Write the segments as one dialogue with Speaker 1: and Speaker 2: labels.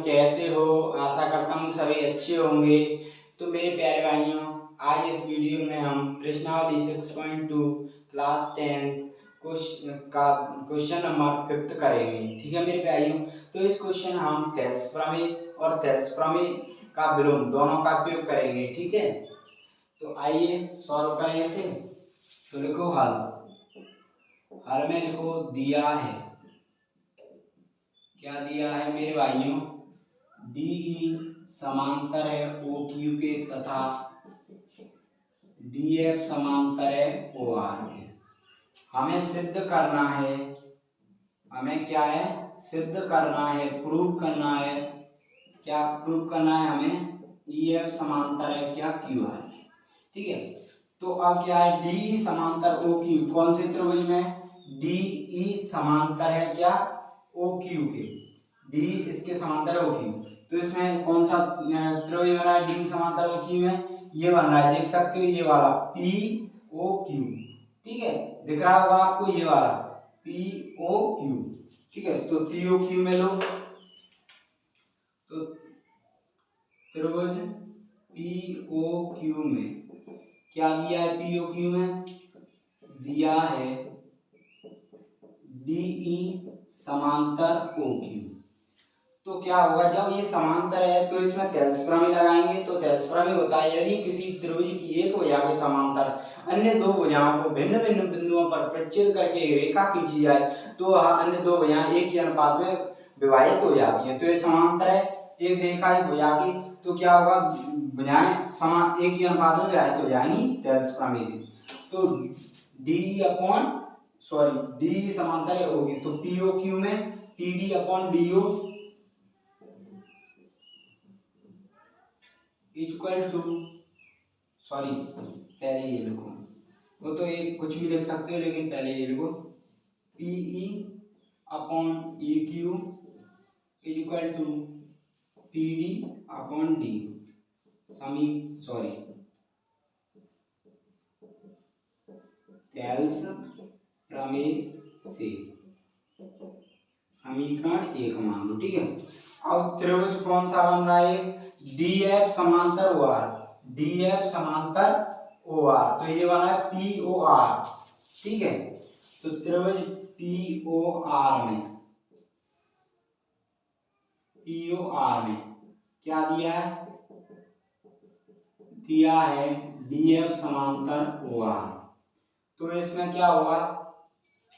Speaker 1: कैसे हो? आशा करता हूँ सभी अच्छे होंगे। तो मेरे प्यारे भाइयों, आज इस वीडियो में हम प्रश्नावली 6.2 क्लास 10 क्वेश्चन नंबर 5 करेंगे। ठीक है मेरे भाइयों, तो इस क्वेश्चन हम थेल्स प्रमेय और थेल्स प्रमेय का विलोम दोनों का उपयोग करेंगे। ठीक है, तो आइए सॉल्व करें इसे। तो लिखो हल में लिखो दिया है, क्या दिया है मेरे भाइयों? डी समांतर है ओ क्यू के तथा डी एफ समांतर है ओ आर के। हमें सिद्ध करना है, हमें क्या है? सिद्ध करना है, प्रूव करना है। क्या प्रूव करना है हमें? ई एफ समांतर है क्या क्यू आर के। ठीक है, तो अब क्या है? डी समांतर ओ क्यू, कौन से त्रिभुज में? डी ई समांतर है क्या ओ क्यू के, डी इसके समांतर ओ क्यू। तो इसमें कौन सा त्रिभुज बना है डी समांतर ओ क्यू में? ये बन रहा है, देख सकते हो ये वाला पी ओ क्यू। ठीक है, दिख रहा होगा आपको ये वाला पी ओ क्यू। ठीक है, तो पी ओ क्यू में लो, तो त्रिभुज पी ओ क्यू में क्या दिया है? पी ओ क्यू में दिया है डीई समांतर ओ क्यू। तो क्या होगा, जब ये समांतर है तो इसमें थेल्स प्रमेय लगाएंगे। तो थेल्स प्रमेय होता है यदि किसी त्रिभुज की एक भुजा के समांतर अन्य दो भुजाओं को भिन्न भिन्न बिंदुओं पर प्रच्छेद करके एक रेखा खींची जाए तो वह अन्य दो भुजाएं एक ही अनुपात में विभाजित हो जाती हैं। तो ये समांतर है एक रेखा एक भुजा की, तो क्या होगा? भुजाएं समान एक ही अनुपात में विभाजित हो जाएंगी थेल्स प्रमेय से। तो डी समांतर होगी, तो पीओ क्यू में T D upon D O equal to, sorry पहले ये लिखो, वो तो एक कुछ भी लिख सकते हो लेकिन पहले ये लिखो PE upon E Q equal to T D upon D Thales प्रमेय से समीकरण 1 मान लो। ठीक है, अब त्रिभुज कौन सा बन रहा है? डी एफ समांतर ओ आर, डी एफ समांतर ओ आर, तो ये बना है पी ओ आर। ठीक है, तो त्रिभुज पी ओ आर में क्या दिया है? दिया है डी एफ समांतर ओ आर। तो इसमें क्या होगा?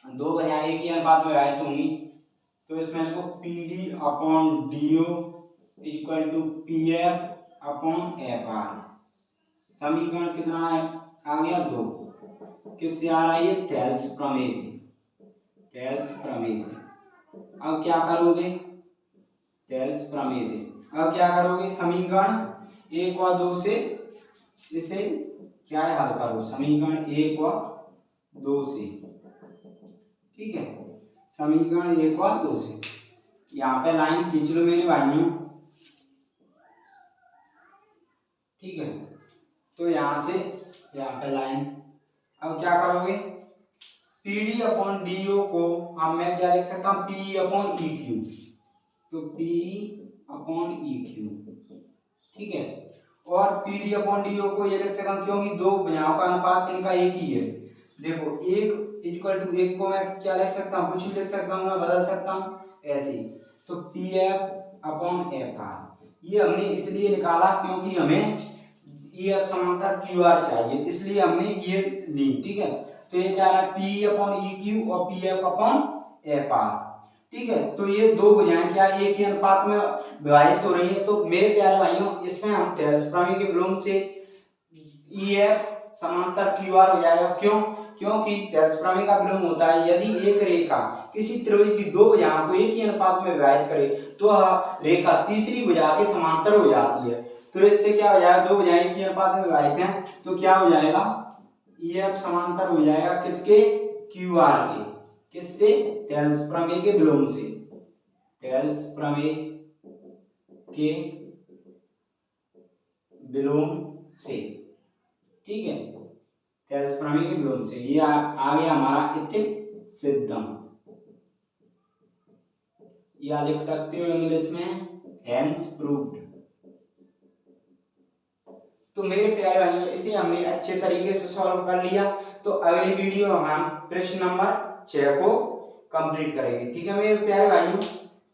Speaker 1: दो भुजाएं एक ही अनुपात में विभाजित होंगी, तो इसमें देखो P D upon D O equal to P F upon F R. समीकरण कितना है? आ गया 2। किससे आ रहा है ये? थेल्स प्रमेय से, थेल्स प्रमेय से। अब क्या करोगे? थेल्स प्रमेय से अब क्या करोगे? समीकरण 1 व 2 से इसे क्या है? हल करो समीकरण 1 व 2 से। ठीक है, समीकरण 1 व 2 से यहाँ पे लाइन खींच लो मेरे भाइयों। ठीक है, तो यहाँ से यहाँ पे लाइन। अब क्या करोगे? P D upon D O को अब मैं क्या लिख सकता हूँ? पी अपॉन ई क्यू, तो पी अपॉन ई क्यू। ठीक है, और P D upon D O को ये लिख सकता हूँ क्योंकि दो भुजाओं का अनुपात इनका एक ही है। देखो एक इक्वल टू एक को मैं क्या लिख सकता हूँ? कुछ भी लिख सकता हूँ, मैं बदल सकता हूँ ऐसे। तो P F upon F are ये हमने इसलिए निकाला क्योंकि हमें ई एफ समांतर क्यू आर चाहिए, इसलिए हमने ये ली। ठीक है, तो ये क्या है? पी अपॉन ई क्यू और P F upon F are. ठीक है, तो ये दो भुजाएं क्या एक ही अनुपात में विभाजित हो रही है। तो मेरे प्यारे भाइयों, इसमें हम थेल्स प्रमेय के विलोम से ई एफ समांतर क्यू आर हो जाएगा। क्यों? क्योंकि थेल्स प्रमेय का विलोम होता है यदि एक रेखा किसी त्रिभुज की दो भुजाओं को एक ही अनुपात में विभाजित करे तो वह रेखा तीसरी भुजा के समांतर हो जाती है। तो इससे क्या हो जाएगा? दो भुजाएं एक ही अनुपात में विभाजित हैं, तो क्या हो जाएगा? ई एफ समांतर हो जाएगा किसके? क्यू आर के। किससे? थेल्स प्रमेय के विलोम से, थेल्स प्रमेय के विलोम से। ठीक है, थेल्स प्रमेय के विलोम से ये आ गया हमारा इति सिद्धम, या लिख सकते हो इंग्लिश में हेंस प्रूव्ड। तो मेरे प्यारे भाइयों इसे हमने अच्छे तरीके से सॉल्व कर लिया। तो अगली वीडियो में हम प्रश्न नंबर 6 को कंप्लीट करेंगे। ठीक है मेरे प्यारे भाइयों।